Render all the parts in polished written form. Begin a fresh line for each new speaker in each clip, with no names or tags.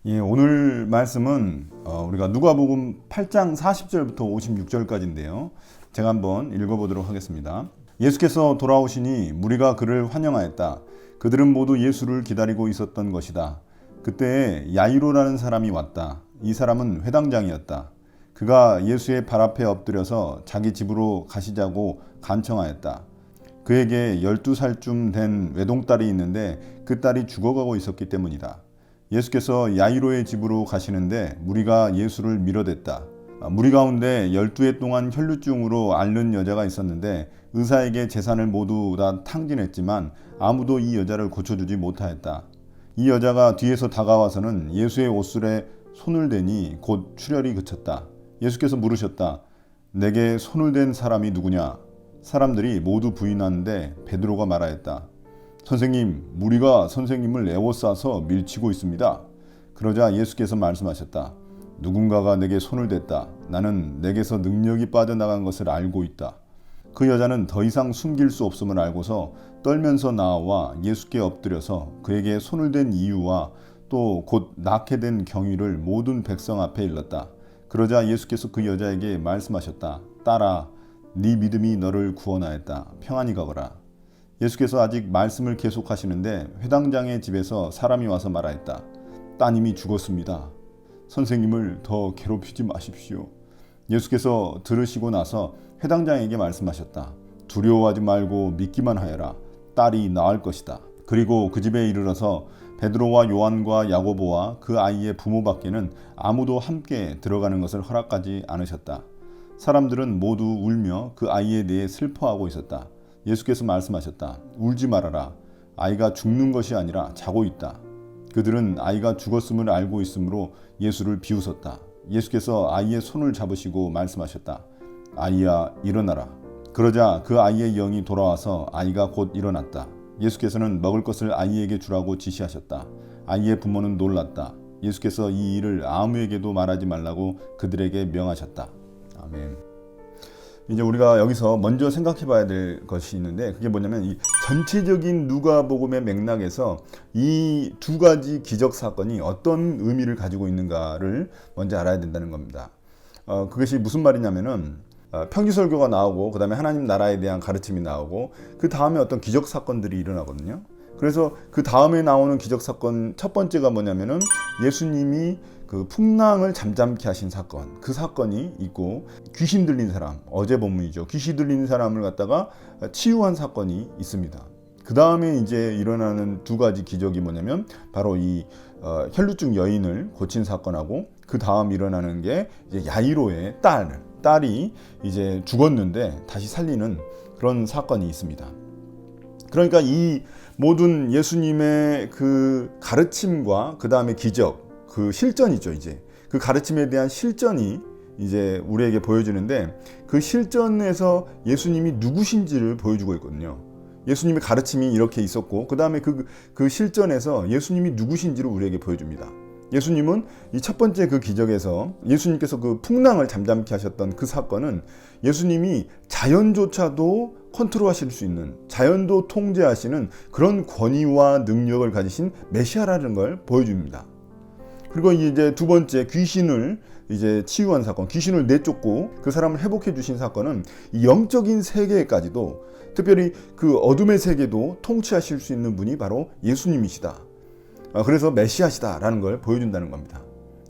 예, 오늘 말씀은 우리가 누가복음 8장 40절부터 56절까지인데요. 제가 한번 읽어보도록 하겠습니다. 예수께서 돌아오시니 무리가 그를 환영하였다. 그들은 모두 예수를 기다리고 있었던 것이다. 그때에 야이로라는 사람이 왔다. 이 사람은 회당장이었다. 그가 예수의 발 앞에 엎드려서 자기 집으로 가시자고 간청하였다. 그에게 12살쯤 된 외동딸이 있는데 그 딸이 죽어가고 있었기 때문이다. 예수께서 야이로의 집으로 가시는데 무리가 예수를 밀어댔다. 무리 가운데 12해 동안 혈루증으로 앓는 여자가 있었는데 의사에게 재산을 모두 다 탕진했지만 아무도 이 여자를 고쳐주지 못하였다. 이 여자가 뒤에서 다가와서는 예수의 옷술에 손을 대니 곧 출혈이 그쳤다. 예수께서 물으셨다. 내게 손을 댄 사람이 누구냐? 사람들이 모두 부인하는데 베드로가 말하였다. 선생님, 무리가 선생님을 에워싸서 밀치고 있습니다. 그러자 예수께서 말씀하셨다. 누군가가 내게 손을 댔다. 나는 내게서 능력이 빠져나간 것을 알고 있다. 그 여자는 더 이상 숨길 수 없음을 알고서 떨면서 나와 예수께 엎드려서 그에게 손을 댄 이유와 또 곧 낳게 된 경위를 모든 백성 앞에 일렀다. 그러자 예수께서 그 여자에게 말씀하셨다. 딸아, 네 믿음이 너를 구원하였다. 평안히 가거라. 예수께서 아직 말씀을 계속하시는데 회당장의 집에서 사람이 와서 말하였다. 따님이 죽었습니다. 선생님을 더 괴롭히지 마십시오. 예수께서 들으시고 나서 회당장에게 말씀하셨다. 두려워하지 말고 믿기만 하여라. 딸이 나을 것이다. 그리고 그 집에 이르러서 베드로와 요한과 야고보와 그 아이의 부모밖에는 아무도 함께 들어가는 것을 허락하지 않으셨다. 사람들은 모두 울며 그 아이에 대해 슬퍼하고 있었다. 예수께서 말씀하셨다. 울지 말아라. 아이가 죽는 것이 아니라 자고 있다. 그들은 아이가 죽었음을 알고 있으므로 예수를 비웃었다. 예수께서 아이의 손을 잡으시고 말씀하셨다. 아이야, 일어나라. 그러자 그 아이의 영이 돌아와서 아이가 곧 일어났다. 예수께서는 먹을 것을 아이에게 주라고 지시하셨다. 아이의 부모는 놀랐다. 예수께서 이 일을 아무에게도 말하지 말라고 그들에게 명하셨다. 아멘. 이제 우리가 여기서 먼저 생각해 봐야 될 것이 있는데 그게 뭐냐면 이 전체적인 누가복음의 맥락에서 이 두 가지 기적 사건이 어떤 의미를 가지고 있는가를 먼저 알아야 된다는 겁니다. 그것이 무슨 말이냐면은 평지설교가 나오고 그 다음에 하나님 나라에 대한 가르침이 나오고 그 다음에 어떤 기적 사건들이 일어나거든요. 그래서 그 다음에 나오는 기적 사건 첫 번째가 뭐냐면은 예수님이 그 풍랑을 잠잠케 하신 사건, 그 사건이 있고 귀신 들린 사람, 어제 본문이죠. 귀신 들린 사람을 갖다가 치유한 사건이 있습니다. 그 다음에 이제 일어나는 두 가지 기적이 뭐냐면 바로 이 혈루증 여인을 고친 사건하고 그 다음 일어나는 게 이제 야이로의 딸이 이제 죽었는데 다시 살리는 그런 사건이 있습니다. 그러니까 이 모든 예수님의 그 가르침과 그 다음에 기적, 그 실전이죠. 이제 그 가르침에 대한 실전이 이제 우리에게 보여주는데 그 실전에서 예수님이 누구신지를 보여주고 있거든요. 예수님의 가르침이 이렇게 있었고 그 다음에 그 실전에서 예수님이 누구신지를 우리에게 보여줍니다. 예수님은 이 첫 번째 그 기적에서 예수님께서 그 풍랑을 잠잠케 하셨던 그 사건은 예수님이 자연조차도 컨트롤하실 수 있는, 자연도 통제하시는 그런 권위와 능력을 가지신 메시아라는 걸 보여줍니다. 그리고 이제 두 번째 귀신을 이제 치유한 사건, 귀신을 내쫓고 그 사람을 회복해 주신 사건은 이 영적인 세계까지도 특별히 그 어둠의 세계도 통치하실 수 있는 분이 바로 예수님이시다. 그래서 메시아시다라는 걸 보여준다는 겁니다.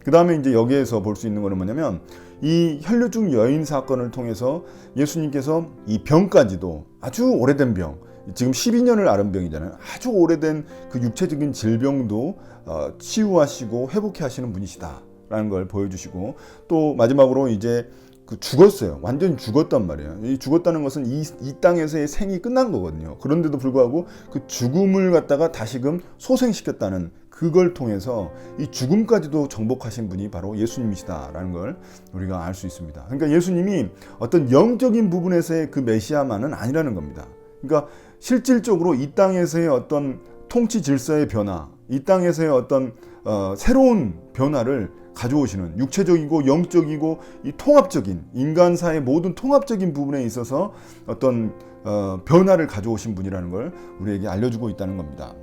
그 다음에 이제 여기에서 볼 수 있는 거는 뭐냐면 이 혈루증 여인 사건을 통해서 예수님께서 이 병까지도 아주 오래된 병, 지금 12년을 앓은 병이잖아요. 아주 오래된 그 육체적인 질병도 치유하시고 회복해 하시는 분이시다라는 걸 보여주시고 또 마지막으로 이제 그 죽었어요. 완전히 죽었단 말이에요. 이 죽었다는 것은 이 땅에서의 생이 끝난 거거든요. 그런데도 불구하고 그 죽음을 갖다가 다시금 소생시켰다는 그걸 통해서 이 죽음까지도 정복하신 분이 바로 예수님이시다라는 걸 우리가 알 수 있습니다. 그러니까 예수님이 어떤 영적인 부분에서의 그 메시아만은 아니라는 겁니다. 그러니까 실질적으로 이 땅에서의 어떤 통치 질서의 변화, 이 땅에서의 어떤 새로운 변화를 가져오시는 육체적이고 영적이고 이 통합적인 인간사의 모든 통합적인 부분에 있어서 어떤 변화를 가져오신 분이라는 걸 우리에게 알려주고 있다는 겁니다.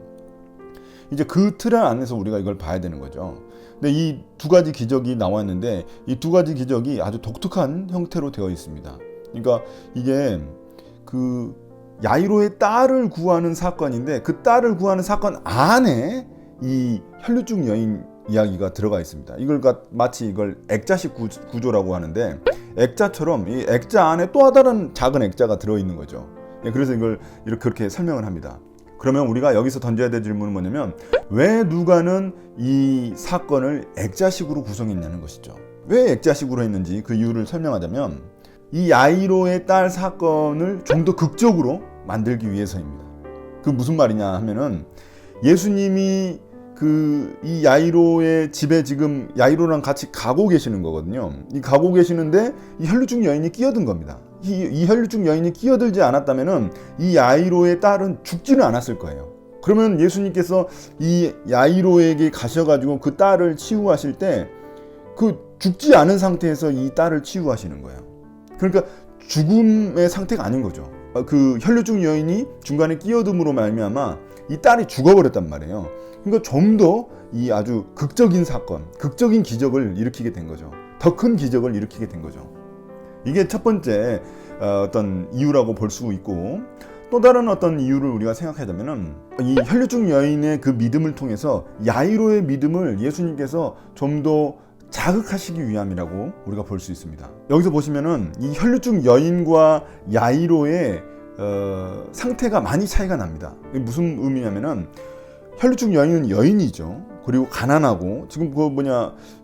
이제 그 틀 안에서 우리가 이걸 봐야 되는 거죠. 근데 이 두 가지 기적이 나왔는데 이 두 가지 기적이 아주 독특한 형태로 되어 있습니다. 그러니까 이게 그 야이로의 딸을 구하는 사건인데 그 딸을 구하는 사건 안에 이 혈류증 여인 이야기가 들어가 있습니다. 마치 이걸 액자식 구조라고 하는데 액자처럼 이 액자 안에 또 다른 작은 액자가 들어있는 거죠. 그래서 이걸 그렇게 설명을 합니다. 그러면 우리가 여기서 던져야 될 질문은 뭐냐면 왜 누가는 이 사건을 액자식으로 구성했냐는 것이죠. 왜 액자식으로 했는지 그 이유를 설명하자면 이 야이로의 딸 사건을 좀 더 극적으로 만들기 위해서입니다. 그 무슨 말이냐 하면은 예수님이 이 야이로의 집에 지금 야이로랑 같이 가고 계시는 거거든요. 이 가고 계시는데 이 혈류증 여인이 끼어든 겁니다. 이 혈류증 여인이 끼어들지 않았다면은 이 야이로의 딸은 죽지는 않았을 거예요. 그러면 예수님께서 이 야이로에게 가셔가지고 그 딸을 치유하실 때 그 죽지 않은 상태에서 이 딸을 치유하시는 거예요. 그러니까 죽음의 상태가 아닌 거죠. 그 혈류증 여인이 중간에 끼어듦으로 말미암아 이 딸이 죽어버렸단 말이에요. 그러니까 좀 더 이 아주 극적인 사건, 극적인 기적을 일으키게 된 거죠. 더 큰 기적을 일으키게 된 거죠. 이게 첫 번째 어떤 이유라고 볼 수 있고, 또 다른 어떤 이유를 우리가 생각하자면은 이 혈류증 여인의 그 믿음을 통해서 야이로의 믿음을 예수님께서 좀 더 자극하시기 위함이라고 우리가 볼 수 있습니다. 여기서 보시면은 이 혈류증 여인과 야이로의 상태가 많이 차이가 납니다. 이게 무슨 의미냐면은 혈류증 여인은 여인이죠. 그리고 가난하고 지금 그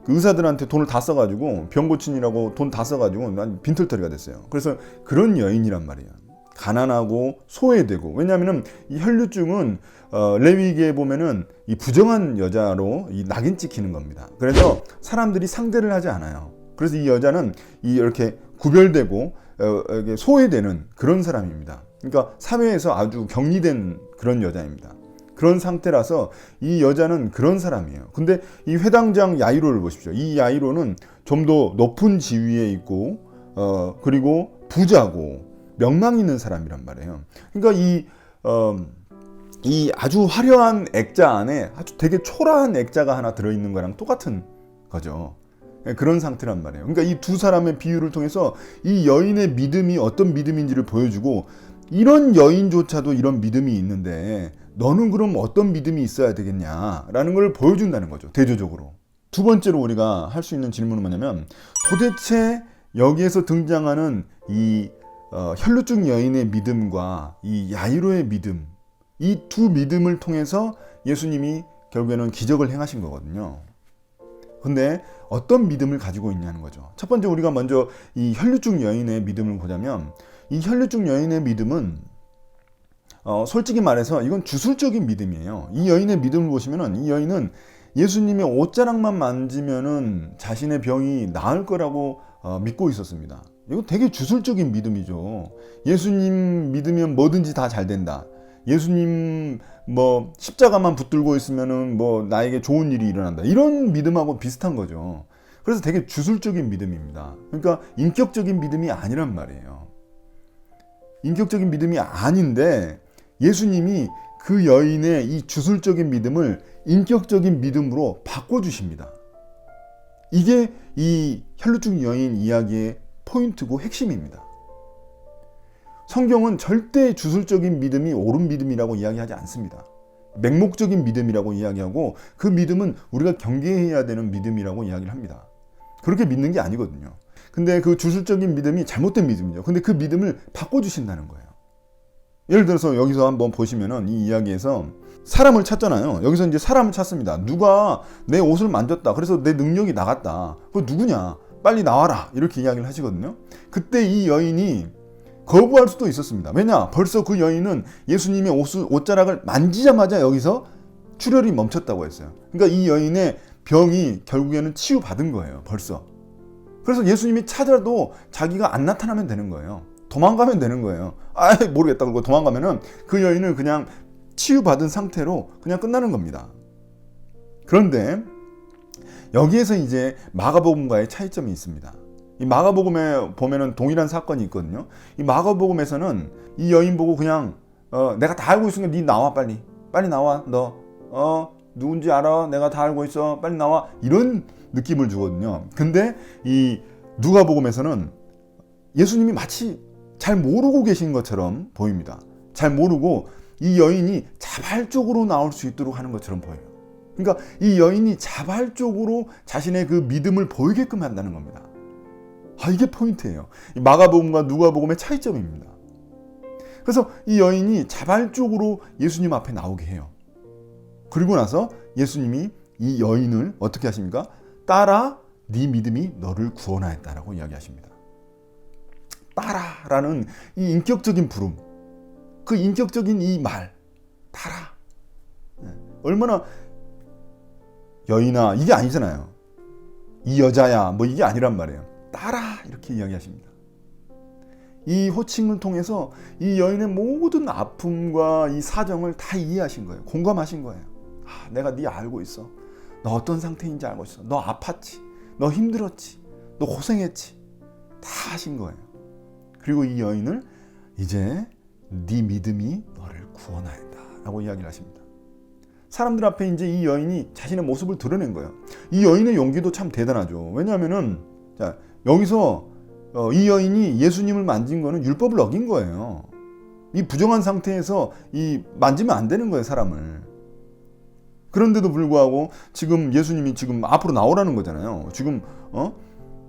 의사들한테 돈을 다 써가지고 병 고치느라고 돈 다 써가지고 난 빈털터리가 됐어요. 그래서 그런 여인이란 말이에요. 가난하고 소외되고, 왜냐하면은 이 혈류증은 레위기에 보면은 이 부정한 여자로 이 낙인 찍히는 겁니다. 그래서 사람들이 상대를 하지 않아요. 그래서 이 여자는 이렇게 구별되고 소외되는 그런 사람입니다. 그러니까 사회에서 아주 격리된 그런 여자입니다. 그런 상태라서 이 여자는 그런 사람이에요. 근데 이 회당장 야이로를 보십시오. 이 야이로는 좀 더 높은 지위에 있고 그리고 부자고 명망 있는 사람이란 말이에요. 그러니까 이 아주 화려한 액자 안에 아주 되게 초라한 액자가 하나 들어있는 거랑 똑같은 거죠. 그런 상태란 말이에요. 그러니까 이 두 사람의 비유를 통해서 이 여인의 믿음이 어떤 믿음인지를 보여주고, 이런 여인조차도 이런 믿음이 있는데 너는 그럼 어떤 믿음이 있어야 되겠냐라는 걸 보여준다는 거죠. 대조적으로. 두 번째로 우리가 할 수 있는 질문은 뭐냐면, 도대체 여기에서 등장하는 이 혈류증 여인의 믿음과 이 야이로의 믿음, 이 두 믿음을 통해서 예수님이 결국에는 기적을 행하신 거거든요. 근데 어떤 믿음을 가지고 있냐는 거죠. 첫 번째 우리가 먼저 이 혈류증 여인의 믿음을 보자면, 이 혈류증 여인의 믿음은 솔직히 말해서 이건 주술적인 믿음이에요. 이 여인의 믿음을 보시면은 이 여인은 예수님의 옷자락만 만지면은 자신의 병이 나을 거라고 믿고 있었습니다. 이거 되게 주술적인 믿음이죠. 예수님 믿으면 뭐든지 다 잘 된다. 예수님 십자가만 붙들고 있으면은 나에게 좋은 일이 일어난다. 이런 믿음하고 비슷한 거죠. 그래서 되게 주술적인 믿음입니다. 그러니까 인격적인 믿음이 아니란 말이에요. 인격적인 믿음이 아닌데 예수님이 그 여인의 이 주술적인 믿음을 인격적인 믿음으로 바꿔주십니다. 이게 이 혈류증 여인 이야기의 포인트고 핵심입니다. 성경은 절대 주술적인 믿음이 옳은 믿음이라고 이야기하지 않습니다. 맹목적인 믿음이라고 이야기하고, 그 믿음은 우리가 경계해야 되는 믿음이라고 이야기를 합니다. 그렇게 믿는 게 아니거든요. 근데 그 주술적인 믿음이 잘못된 믿음이죠. 근데 그 믿음을 바꿔주신다는 거예요. 예를 들어서 여기서 한번 보시면은 이 이야기에서 사람을 찾잖아요. 여기서 이제 사람을 찾습니다. 누가 내 옷을 만졌다. 그래서 내 능력이 나갔다. 그 누구냐? 빨리 나와라. 이렇게 이야기를 하시거든요. 그때 이 여인이 거부할 수도 있었습니다. 왜냐? 벌써 그 여인은 예수님의 옷자락을 만지자마자 여기서 출혈이 멈췄다고 했어요. 그러니까 이 여인의 병이 결국에는 치유받은 거예요. 벌써. 그래서 예수님이 찾아도 자기가 안 나타나면 되는 거예요. 도망가면 되는 거예요. 모르겠다. 그러고 도망가면은 그 여인을 그냥 치유받은 상태로 그냥 끝나는 겁니다. 그런데 여기에서 이제 마가복음과의 차이점이 있습니다. 이 마가복음에 보면은 동일한 사건이 있거든요. 이 마가복음에서는 이 여인 보고 그냥 내가 다 알고 있으니까 네 나와, 빨리 나와. 너 누군지 알아? 내가 다 알고 있어. 빨리 나와. 이런 느낌을 주거든요. 근데 이 누가복음에서는 예수님이 마치 잘 모르고 계신 것처럼 보입니다. 잘 모르고 이 여인이 자발적으로 나올 수 있도록 하는 것처럼 보여요. 그러니까 이 여인이 자발적으로 자신의 그 믿음을 보이게끔 한다는 겁니다. 이게 포인트예요. 마가복음과 누가복음의 차이점입니다. 그래서 이 여인이 자발적으로 예수님 앞에 나오게 해요. 그리고 나서 예수님이 이 여인을 어떻게 하십니까? 따라, 네 믿음이 너를 구원하였다라고 이야기하십니다. 따라라는 이 인격적인 부름, 그 인격적인 이 말, 따라. 얼마나 여인아 이게 아니잖아요. 이 여자야 뭐 이게 아니란 말이에요. 따라 이렇게 이야기하십니다. 이 호칭을 통해서 이 여인의 모든 아픔과 이 사정을 다 이해하신 거예요. 공감하신 거예요. 내가 네 알고 있어. 너 어떤 상태인지 알고 있어. 너 아팠지. 너 힘들었지. 너 고생했지. 다 하신 거예요. 그리고 이 여인을 이제 네 믿음이 너를 구원하였다 라고 이야기를 하십니다. 사람들 앞에 이제 이 여인이 자신의 모습을 드러낸 거예요. 이 여인의 용기도 참 대단하죠. 왜냐하면은 자, 여기서 이 여인이 예수님을 만진 거는 율법을 어긴 거예요. 이 부정한 상태에서 이 만지면 안 되는 거예요, 사람을. 그런데도 불구하고 지금 예수님이 지금 앞으로 나오라는 거잖아요.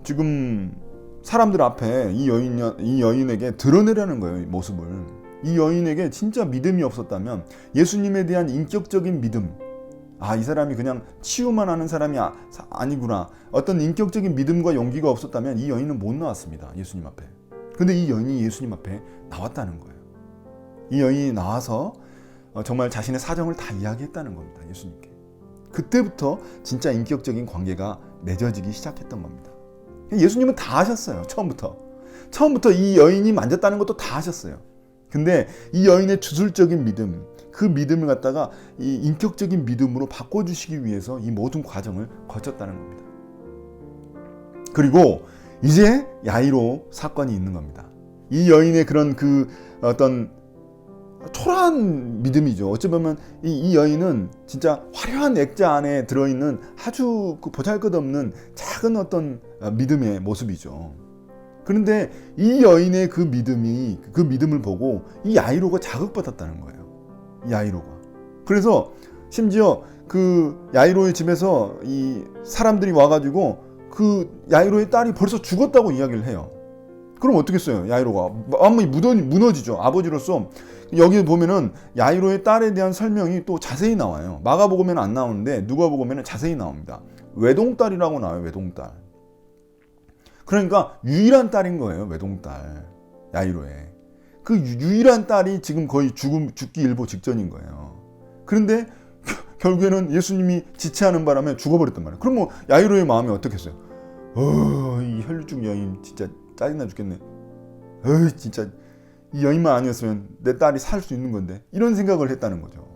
지금 사람들 앞에 이 여인에게 드러내라는 거예요, 이 모습을. 이 여인에게 진짜 믿음이 없었다면 예수님에 대한 인격적인 믿음, 이 사람이 그냥 치유만 하는 사람이 아니구나. 어떤 인격적인 믿음과 용기가 없었다면 이 여인은 못 나왔습니다, 예수님 앞에. 근데 이 여인이 예수님 앞에 나왔다는 거예요. 이 여인이 나와서 정말 자신의 사정을 다 이야기했다는 겁니다, 예수님께. 그때부터 진짜 인격적인 관계가 맺어지기 시작했던 겁니다. 예수님은 다 하셨어요, 처음부터 이 여인이 만졌다는 것도 다 하셨어요. 근데 이 여인의 주술적인 믿음, 그 믿음을 갖다가 이 인격적인 믿음으로 바꿔주시기 위해서 이 모든 과정을 거쳤다는 겁니다. 그리고 이제 야이로 사건이 있는 겁니다. 이 여인의 그런 그 어떤 초라한 믿음이죠. 어찌 보면 이 여인은 진짜 화려한 액자 안에 들어있는 아주 그 보잘것없는 작은 어떤 믿음의 모습이죠. 그런데 이 여인의 그 믿음을 보고 이 야이로가 자극받았다는 거예요. 이 야이로가. 그래서 심지어 그 야이로의 집에서 이 사람들이 와가지고 그 야이로의 딸이 벌써 죽었다고 이야기를 해요. 그럼 어떻겠어요? 야이로가 마음이 무너지죠. 아버지로서. 여기 보면은 야이로의 딸에 대한 설명이 또 자세히 나와요. 마가복음에는 안 나오는데 누가복음에는 자세히 나옵니다. 외동딸이라고 나와요. 외동딸. 그러니까 유일한 딸인 거예요. 외동딸 야이로의. 그 유일한 딸이 지금 거의 죽기 일보 직전인 거예요. 그런데 결국에는 예수님이 지체하는 바람에 죽어버렸단 말이에요. 그럼 뭐 야이로의 마음이 어떻겠어요? 이 혈류증 여인 진짜 짜증나 죽겠네. 진짜 이 여인만 아니었으면 내 딸이 살 수 있는 건데, 이런 생각을 했다는 거죠.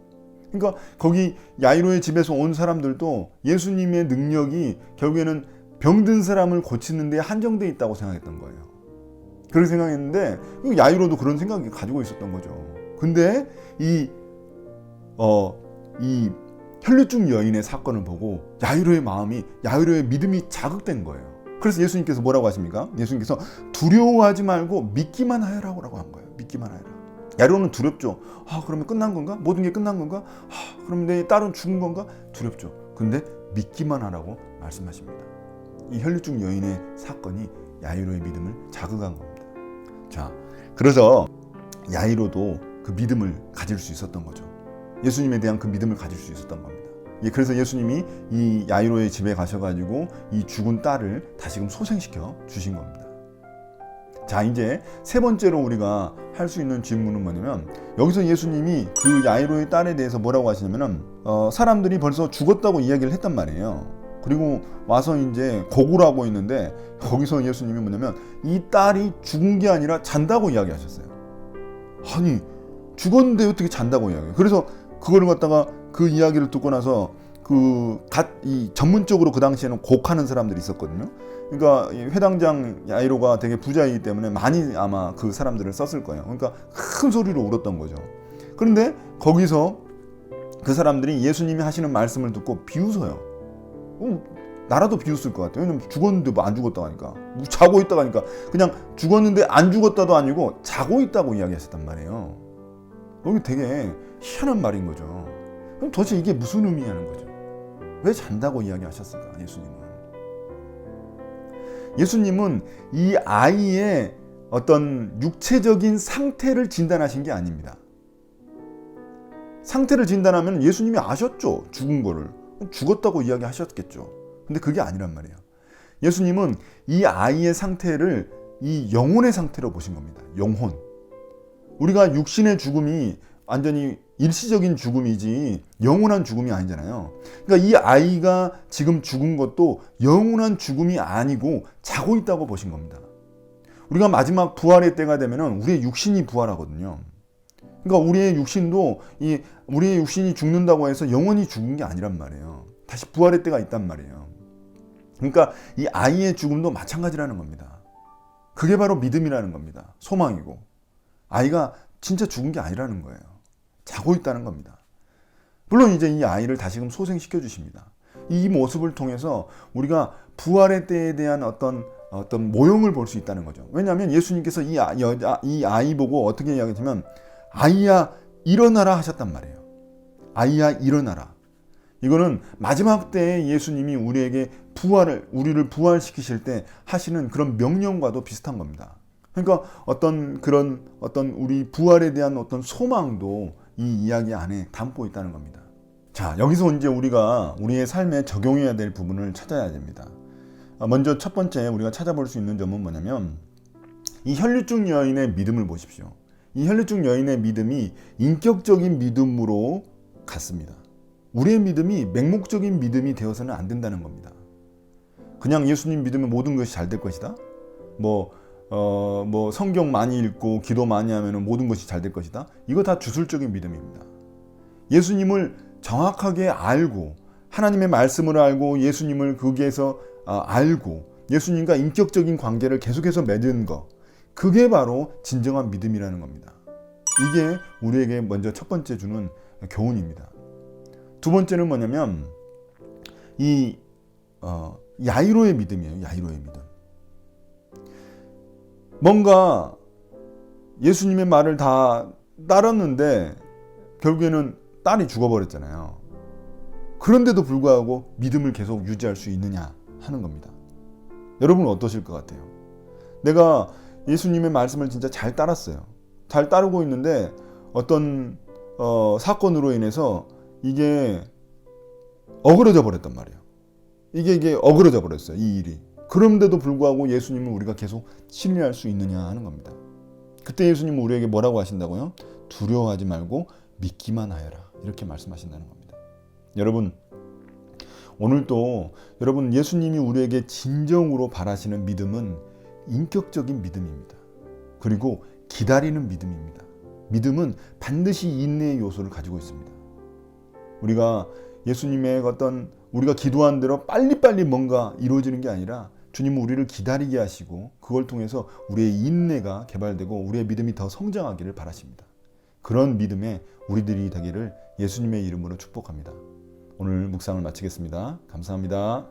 그러니까 거기 야이로의 집에서 온 사람들도 예수님의 능력이 결국에는 병든 사람을 고치는 데 한정되어 있다고 생각했던 거예요. 그렇게 생각했는데 야이로도 그런 생각을 가지고 있었던 거죠. 근데 이 혈류증 여인의 사건을 보고 야이로의 믿음이 자극된 거예요. 그래서 예수님께서 뭐라고 하십니까? 예수님께서 두려워하지 말고 믿기만 하여라고 한 거예요. 믿기만 하여라. 야이로는 두렵죠. 그러면 끝난 건가? 모든 게 끝난 건가? 그럼 내 딸은 죽은 건가? 두렵죠. 근데 믿기만 하라고 말씀하십니다. 이 혈류증 여인의 사건이 야이로의 믿음을 자극한 겁니다. 자, 그래서 야이로도 그 믿음을 가질 수 있었던 거죠. 예수님에 대한 그 믿음을 가질 수 있었던 겁니다. 그래서 예수님이 이 야이로의 집에 가셔가지고 이 죽은 딸을 다시금 소생시켜 주신 겁니다. 자, 이제 세 번째로 우리가 할 수 있는 질문은 뭐냐면, 여기서 예수님이 그 야이로의 딸에 대해서 뭐라고 하시냐면은 사람들이 벌써 죽었다고 이야기를 했단 말이에요. 그리고 와서 이제 고구를 하고 있는데, 거기서 예수님이 뭐냐면 이 딸이 죽은 게 아니라 잔다고 이야기하셨어요. 아니, 죽었는데 어떻게 잔다고 이야기해요? 그래서 그거를 갖다가 그 이야기를 듣고 나서 이 전문적으로 그 당시에는 곡하는 사람들이 있었거든요. 그러니까 회당장 야이로가 되게 부자이기 때문에 많이 아마 그 사람들을 썼을 거예요. 그러니까 큰 소리로 울었던 거죠. 그런데 거기서 그 사람들이 예수님이 하시는 말씀을 듣고 비웃어요. 나라도 비웃을 것 같아요. 왜냐면 죽었는데 뭐 안 죽었다고 하니까, 자고 있다고 하니까, 그냥 죽었는데 안 죽었다도 아니고 자고 있다고 이야기하셨단 말이에요. 여기 되게 희한한 말인 거죠. 그럼 도대체 이게 무슨 의미냐는 거죠. 왜 잔다고 이야기하셨을까, 예수님은? 예수님은 이 아이의 어떤 육체적인 상태를 진단하신 게 아닙니다. 상태를 진단하면 예수님이 아셨죠. 죽은 거를. 죽었다고 이야기하셨겠죠. 근데 그게 아니란 말이에요. 예수님은 이 아이의 상태를 이 영혼의 상태로 보신 겁니다. 영혼. 우리가 육신의 죽음이 완전히 일시적인 죽음이지 영원한 죽음이 아니잖아요. 그러니까 이 아이가 지금 죽은 것도 영원한 죽음이 아니고 자고 있다고 보신 겁니다. 우리가 마지막 부활의 때가 되면은 우리의 육신이 부활하거든요. 그러니까 우리의 육신도 우리의 육신이 죽는다고 해서 영원히 죽은 게 아니란 말이에요. 다시 부활의 때가 있단 말이에요. 그러니까 이 아이의 죽음도 마찬가지라는 겁니다. 그게 바로 믿음이라는 겁니다. 소망이고. 아이가 진짜 죽은 게 아니라는 거예요. 자고 있다는 겁니다. 물론 이제 이 아이를 다시금 소생시켜 주십니다. 이 모습을 통해서 우리가 부활의 때에 대한 어떤 모형을 볼 수 있다는 거죠. 왜냐하면 예수님께서 이 아이 보고 어떻게 이야기했냐면, 아이야 일어나라 하셨단 말이에요. 아이야 일어나라. 이거는 마지막 때에 예수님이 우리를 부활시키실 때 하시는 그런 명령과도 비슷한 겁니다. 그러니까 어떤 우리 부활에 대한 어떤 소망도 이 이야기 안에 담고 있다는 겁니다. 자, 여기서 이제 우리가 우리의 삶에 적용해야 될 부분을 찾아야 됩니다. 먼저 첫 번째 우리가 찾아볼 수 있는 점은 뭐냐면, 이 혈류증 여인의 믿음을 보십시오. 이 혈류증 여인의 믿음이 인격적인 믿음으로 갔습니다. 우리의 믿음이 맹목적인 믿음이 되어서는 안 된다는 겁니다. 그냥 예수님 믿으면 모든 것이 잘 될 것이다. 성경 많이 읽고 기도 많이 하면 모든 것이 잘 될 것이다. 이거 다 주술적인 믿음입니다. 예수님을 정확하게 알고, 하나님의 말씀을 알고, 예수님을 거기에서 알고, 예수님과 인격적인 관계를 계속해서 맺은 것, 그게 바로 진정한 믿음이라는 겁니다. 이게 우리에게 먼저 첫 번째 주는 교훈입니다. 두 번째는 뭐냐면, 야이로의 믿음이에요. 야이로의 믿음. 뭔가 예수님의 말을 다 따랐는데 결국에는 딸이 죽어버렸잖아요. 그런데도 불구하고 믿음을 계속 유지할 수 있느냐 하는 겁니다. 여러분은 어떠실 것 같아요? 내가 예수님의 말씀을 진짜 잘 따랐어요. 잘 따르고 있는데 어떤 사건으로 인해서 이게 어그러져 버렸단 말이에요. 이게 어그러져 버렸어요. 이 일이. 그런데도 불구하고 예수님은 우리가 계속 신뢰할 수 있느냐 하는 겁니다. 그때 예수님은 우리에게 뭐라고 하신다고요? 두려워하지 말고 믿기만 하여라. 이렇게 말씀하신다는 겁니다. 여러분, 오늘도 여러분, 예수님이 우리에게 진정으로 바라시는 믿음은 인격적인 믿음입니다. 그리고 기다리는 믿음입니다. 믿음은 반드시 인내의 요소를 가지고 있습니다. 우리가 예수님의 우리가 기도한 대로 빨리빨리 뭔가 이루어지는 게 아니라, 주님은 우리를 기다리게 하시고 그걸 통해서 우리의 인내가 개발되고 우리의 믿음이 더 성장하기를 바라십니다. 그런 믿음에 우리들이 되기를 예수님의 이름으로 축복합니다. 오늘 묵상을 마치겠습니다. 감사합니다.